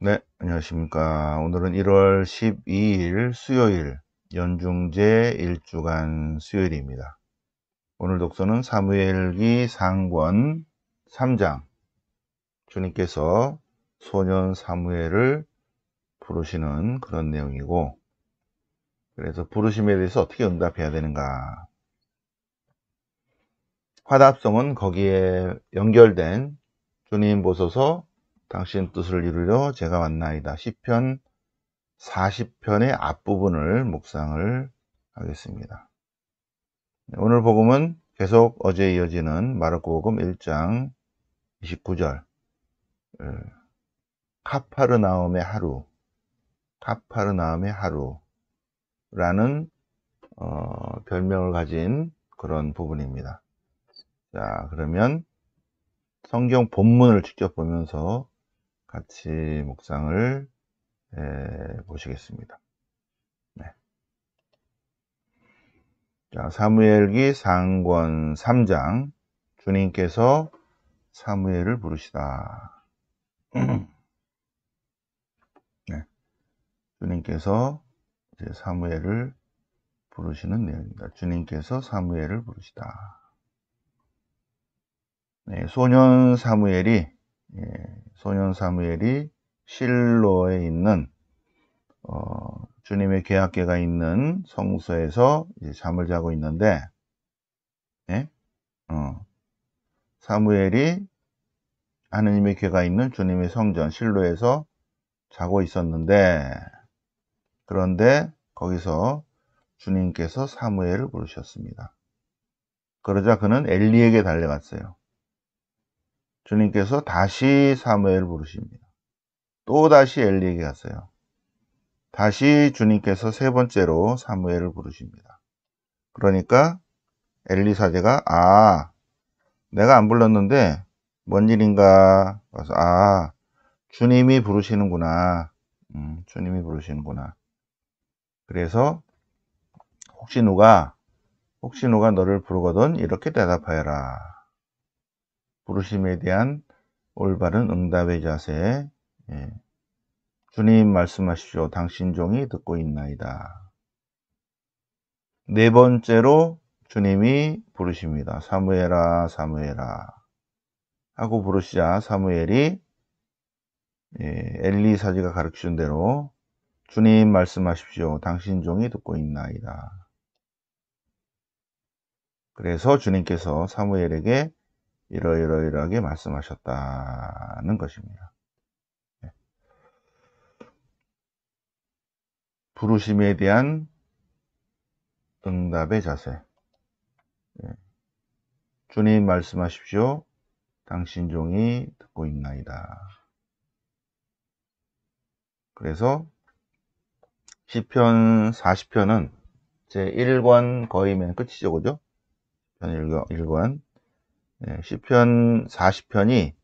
네, 안녕하십니까. 오늘은 1월 12일 수요일, 연중제 1주간 수요일입니다. 오늘 독서는 사무엘기 상권 3장. 주님께서 소년 사무엘을 부르시는 그런 내용이고, 그래서 부르심에 대해서 어떻게 응답해야 되는가. 화답성은 거기에 연결된 주님 보소서 당신 뜻을 이루려 제가 왔나이다. 시편 40편의 앞부분을 묵상을 하겠습니다. 오늘 복음은 계속 어제 이어지는 마르코복음 1장 29절 카파르나움의 하루라는 별명을 가진 그런 부분입니다. 자, 그러면 성경 본문을 직접 보면서 같이 묵상을 보시겠습니다. 네. 자, 사무엘기 상권 3장. 주님께서 사무엘을 부르시다. 네. 주님께서 이제 사무엘을 부르시는 내용입니다. 주님께서 사무엘을 부르시다. 네, 소년 사무엘이 실로에 있는 주님의 계약궤가 있는 성소에서 이제 잠을 자고 있는데, 네? 사무엘이 하느님의 궤가 있는 주님의 성전 실로에서 자고 있었는데, 그런데 거기서 주님께서 사무엘을 부르셨습니다. 그러자 그는 엘리에게 달려갔어요. 주님께서 다시 사무엘을 부르십니다. 또 다시 엘리에게 갔어요. 다시 주님께서 세 번째로 사무엘을 부르십니다. 그러니까 엘리 사제가 내가 안 불렀는데 뭔 일인가 그래서 주님이 부르시는구나. 주님이 부르시는구나. 그래서 혹시 누가 너를 부르거든 이렇게 대답하여라. 부르심에 대한 올바른 응답의 자세. 주님 말씀하십시오. 당신 종이 듣고 있나이다. 네 번째로 주님이 부르십니다. 사무엘아, 사무엘아 하고 부르시자 사무엘이 엘리 사제가 가르쳐준 대로 주님 말씀하십시오. 당신 종이 듣고 있나이다. 그래서 주님께서 사무엘에게 이러이러이러하게 말씀하셨다는 것입니다. 부르심에 대한 응답의 자세. 주님 말씀하십시오. 당신 종이 듣고 있나이다. 그래서 시편 40편은 제 1권 거의 맨 끝이죠, 그죠? 시편 1권. 시편 40편이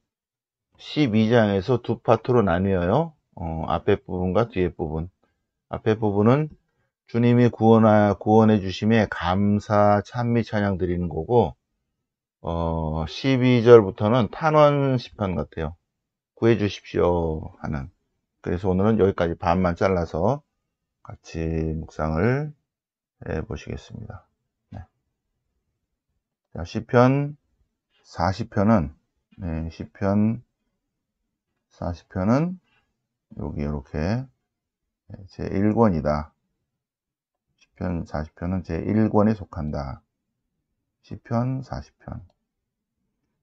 12장에서 두 파트로 나뉘어요. 앞에 부분과 뒤에 부분. 앞에 부분은 주님이 구원해 주심에 감사 찬미 찬양 드리는 거고, 12절부터는 탄원 시편 같아요. 구해 주십시오 하는. 그래서 오늘은 여기까지 반만 잘라서 같이 묵상을 해 보시겠습니다. 네. 자, 시편 40편은 여기 이렇게 제 1권이다. 시편 40편은 제 1권에 속한다. 시편 40편.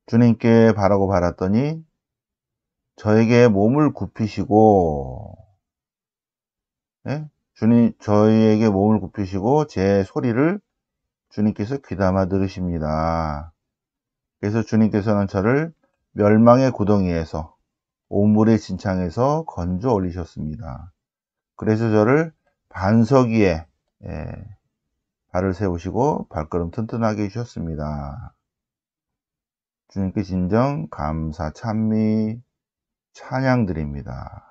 주님께 바라고 바랐더니 저에게 몸을 굽히시고, 저희에게 몸을 굽히시고 제 소리를 주님께서 귀담아 들으십니다. 그래서 주님께서는 저를 멸망의 구덩이에서 오물의 진창에서 건져 올리셨습니다. 그래서 저를 반석 위에 발을 세우시고 발걸음 튼튼하게 해주셨습니다. 주님께 진정 감사 찬미 찬양 드립니다.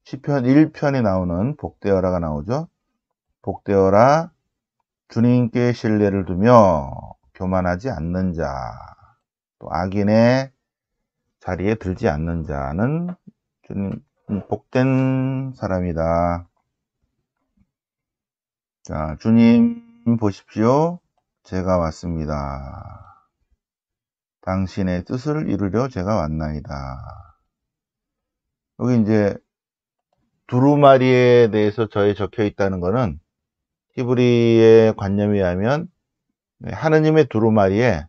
시편 1편에 나오는 복되어라가 나오죠. 복되어라 주님께 신뢰를 두며 교만하지 않는 자, 또 악인의 자리에 들지 않는 자는 주님 복된 사람이다. 자, 주님 보십시오. 제가 왔습니다. 당신의 뜻을 이루려 제가 왔나이다. 여기 이제 두루마리에 대해서 저에 적혀 있다는 것은 히브리의 관념에 의하면 하느님의 두루마리에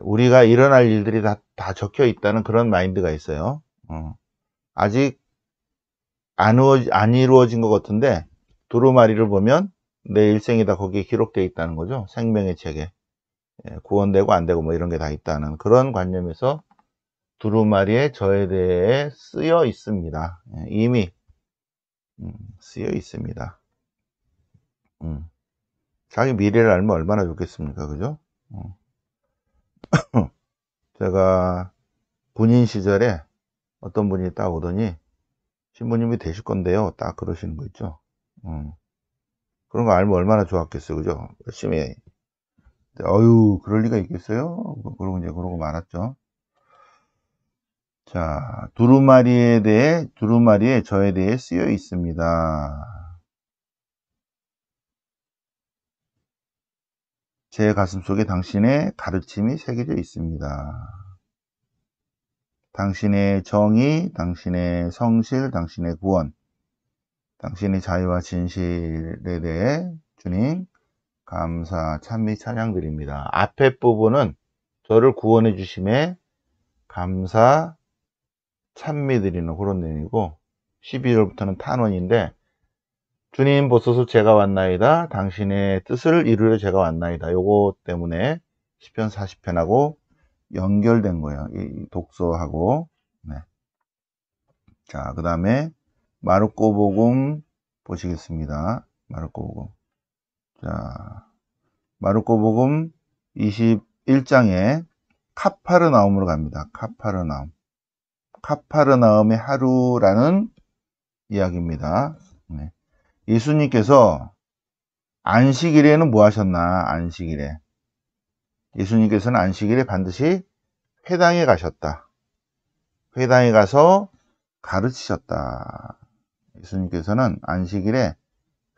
우리가 일어날 일들이 다 적혀 있다는 그런 마인드가 있어요. 아직 안 이루어진 것 같은데 두루마리를 보면 내 일생이 다 거기에 기록되어 있다는 거죠. 생명의 책에 구원되고 안 되고 뭐 이런 게 다 있다는 그런 관념에서 두루마리에 저에 대해 쓰여 있습니다. 이미 쓰여 있습니다. 자기 미래를 알면 얼마나 좋겠습니까? 그죠? 제가 군인 시절에 어떤 분이 딱 오더니 신부님이 되실 건데요. 딱 그러시는 거 있죠. 그런 거 알면 얼마나 좋았겠어요. 그죠? 열심히. 어유 그럴 리가 있겠어요? 그러고 이제 그러고 말았죠. 자, 두루마리에 저에 대해 쓰여 있습니다. 제 가슴 속에 당신의 가르침이 새겨져 있습니다. 당신의 정의, 당신의 성실, 당신의 구원, 당신의 자유와 진실에 대해 주님 감사, 찬미, 찬양드립니다. 앞에 부분은 저를 구원해 주심에 감사, 찬미 드리는 그런 내용이고 12절부터는 탄원인데 주님 보소서 제가 왔나이다. 당신의 뜻을 이루려 제가 왔나이다. 요거 때문에 시편 40편하고 연결된 거예요. 이 독서하고. 네. 자, 그 다음에 마르코복음 보시겠습니다. 마르코복음. 자, 마르코복음 21장에 카파르나움으로 갑니다. 카파르나움. 카파르나움의 하루라는 이야기입니다. 네. 예수님께서 안식일에는 뭐 하셨나? 안식일에. 예수님께서는 안식일에 반드시 회당에 가셨다. 회당에 가서 가르치셨다. 예수님께서는 안식일에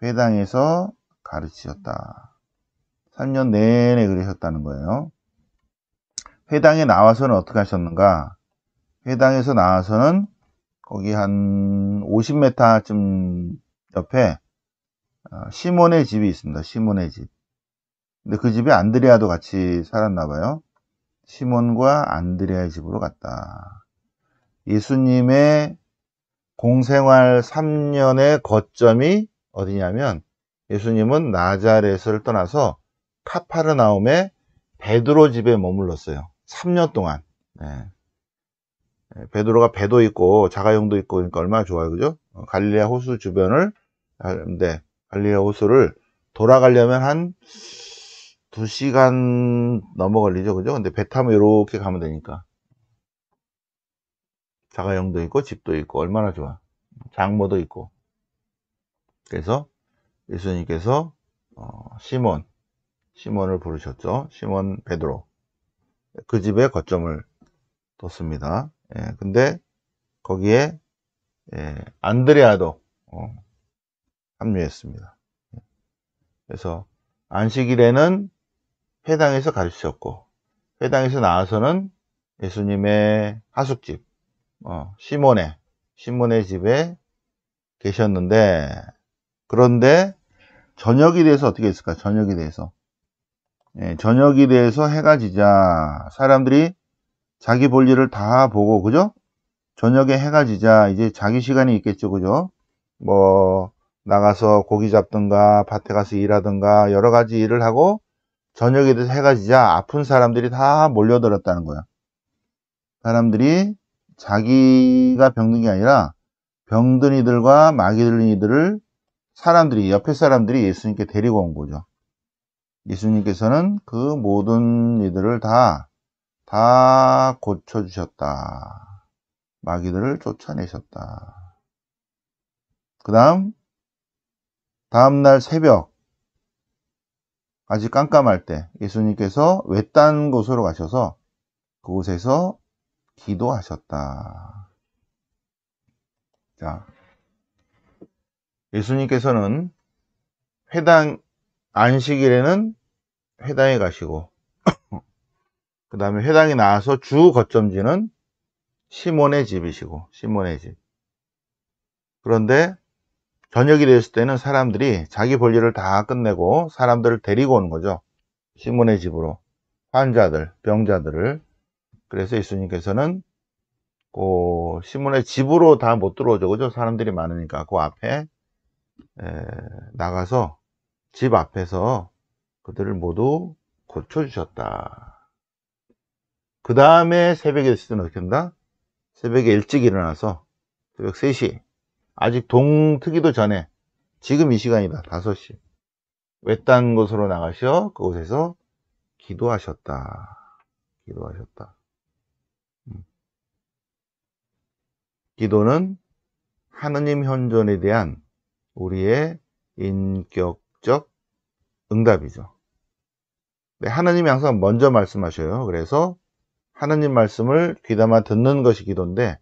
회당에서 가르치셨다. 3년 내내 그러셨다는 거예요. 회당에 나와서는 어떻게 하셨는가? 회당에서 나와서는 거기 한 50m쯤 옆에 시몬의 집이 있습니다. 시몬의 집. 근데 그 집에 안드레아도 같이 살았나 봐요. 시몬과 안드레아의 집으로 갔다. 예수님의 공생활 3년의 거점이 어디냐면 예수님은 나자렛을 떠나서 카파르나움의 베드로 집에 머물렀어요. 3년 동안. 네. 베드로가 배도 있고 자가용도 있고 그러니까 얼마나 좋아요. 그죠? 갈릴레아 호수 주변을 근데 갈릴레아 호수를 돌아가려면 한 2시간 넘어 걸리죠. 그죠? 근데 배 타면 이렇게 가면 되니까. 자가용도 있고 집도 있고 얼마나 좋아. 장모도 있고. 그래서 예수님께서 시몬을 부르셨죠. 시몬 베드로. 그 집에 거점을 뒀습니다. 예, 근데 거기에 안드레아도 합류했습니다. 그래서 안식일에는 회당에서 가르치셨고 회당에서 나와서는 예수님의 하숙집 시몬의 집에 계셨는데 그런데 저녁이 돼서 어떻게 했을까? 저녁이 돼서 해가 지자 사람들이 자기 볼 일을 다 보고 그죠? 저녁에 해가 지자 이제 자기 시간이 있겠죠. 그죠? 뭐 나가서 고기 잡든가 밭에 가서 일하든가 여러 가지 일을 하고 저녁에 돼서 해가 지자 아픈 사람들이 다 몰려들었다는 거야. 사람들이 자기가 병든 게 아니라 병든 이들과 마귀 들린 이들을 옆에 사람들이 예수님께 데리고 온 거죠. 예수님께서는 그 모든 이들을 다 고쳐주셨다. 마귀들을 쫓아내셨다. 그 다음날 새벽, 아직 깜깜할 때 예수님께서 외딴 곳으로 가셔서 그곳에서 기도하셨다. 자, 예수님께서는 회당, 안식일에는 회당에 가시고, 그 다음에 회당에 나와서 주 거점지는 시몬의 집이시고, 시몬의 집. 그런데 저녁이 됐을 때는 사람들이 자기 볼일을 다 끝내고 사람들을 데리고 오는 거죠. 시몬의 집으로. 환자들, 병자들을. 그래서 예수님께서는 그 시몬의 집으로 다 못 들어오죠. 그죠? 사람들이 많으니까. 그 앞에 나가서 집 앞에서 그들을 모두 고쳐주셨다. 그 다음에 새벽에 됐을 때는 어떻게 한다? 새벽에 일찍 일어나서 새벽 3시. 아직 동 트기도 전에 지금 이 시간이다. 5시. 외딴 곳으로 나가셔 그곳에서 기도하셨다. 기도하셨다. 기도는 하느님 현존에 대한 우리의 인격적 응답이죠. 네, 하나님이 항상 먼저 말씀하셔요. 그래서 하나님 말씀을 귀담아 듣는 것이 기도인데,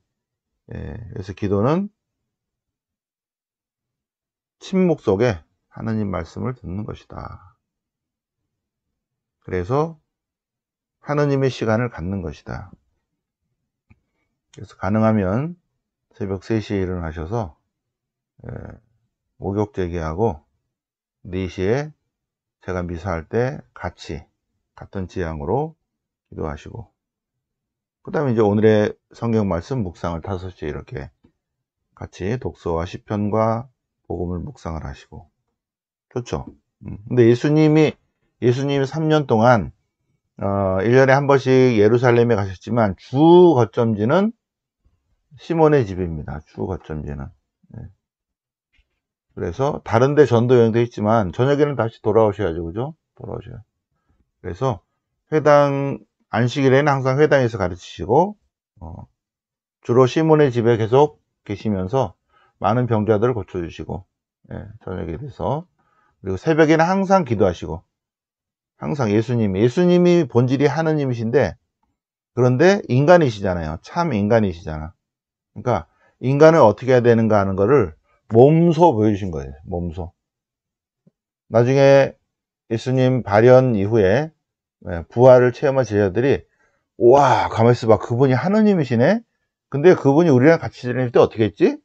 그래서 기도는 침묵 속에 하나님 말씀을 듣는 것이다. 그래서 하나님의 시간을 갖는 것이다. 그래서 가능하면 새벽 3시에 일어나셔서 목욕 제기하고 4시에 제가 미사할 때 같이 같은 지향으로 기도하시고, 그 다음에 이제 오늘의 성경 말씀 묵상을 5시에 이렇게 같이 독서와 시편과 복음을 묵상을 하시고. 좋죠. 근데 예수님이 3년 동안 1년에 한 번씩 예루살렘에 가셨지만 주 거점지는 시몬의 집입니다. 주 거점지는. 그래서 다른 데 전도 여행도 있지만 저녁에는 다시 돌아오셔야죠. 그죠? 돌아오셔요. 그래서 회당, 안식일에는 항상 회당에서 가르치시고, 주로 시몬의 집에 계속 계시면서 많은 병자들을 고쳐주시고, 저녁에 돼서. 그리고 새벽에는 항상 기도하시고, 항상 예수님이 본질이 하느님이신데, 그런데 인간이시잖아요. 참 인간이시잖아. 그러니까 인간을 어떻게 해야 되는가 하는 거를 몸소 보여주신 거예요. 몸소. 나중에 예수님 발현 이후에 부활을 체험한 제자들이, 와, 가만히 있어봐. 그분이 하느님이시네? 근데 그분이 우리랑 같이 지낼 때 어떻게 했지?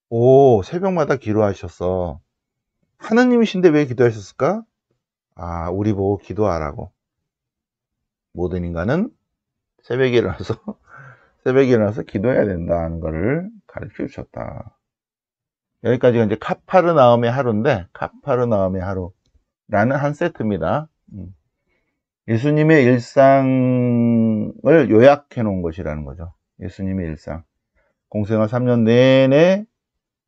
오, 새벽마다 기도하셨어. 하느님이신데 왜 기도하셨을까? 아, 우리 보고 기도하라고. 모든 인간은 새벽에 일어나서 기도해야 된다는 것을 가르쳐 주셨다. 여기까지가 이제 카파르나움의 하루인데, 카파르나움의 하루라는 한 세트입니다. 예수님의 일상을 요약해 놓은 것이라는 거죠. 예수님의 일상. 공생활 3년 내내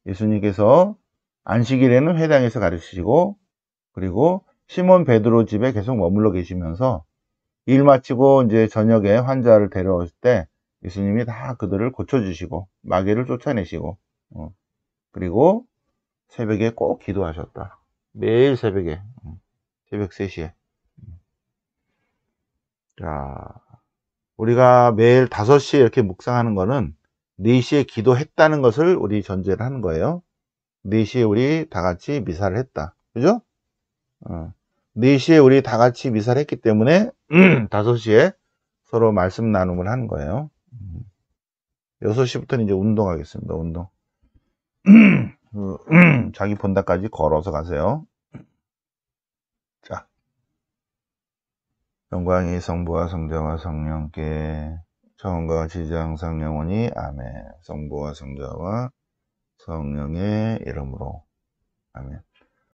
예수님께서 안식일에는 회당에서 가르치시고, 그리고 시몬 베드로 집에 계속 머물러 계시면서 일 마치고 이제 저녁에 환자를 데려올 때 예수님이 다 그들을 고쳐주시고 마귀를 쫓아내시고, 그리고 새벽에 꼭 기도하셨다. 매일 새벽에, 새벽 3시에. 자, 우리가 매일 5시에 이렇게 묵상하는 거는 4시에 기도했다는 것을 우리 전제를 하는 거예요. 4시에 우리 다 같이 미사를 했다. 그죠? 4시에 우리 다 같이 미사를 했기 때문에 5시에 서로 말씀 나눔을 하는 거예요. 6시부터는 이제 운동하겠습니다. 운동. 자기 본다까지 걸어서 가세요. 자, 영광이 성부와 성자와 성령께 처음과 같이 항상 영원히 아멘. 성부와 성자와 성령의 이름으로 아멘.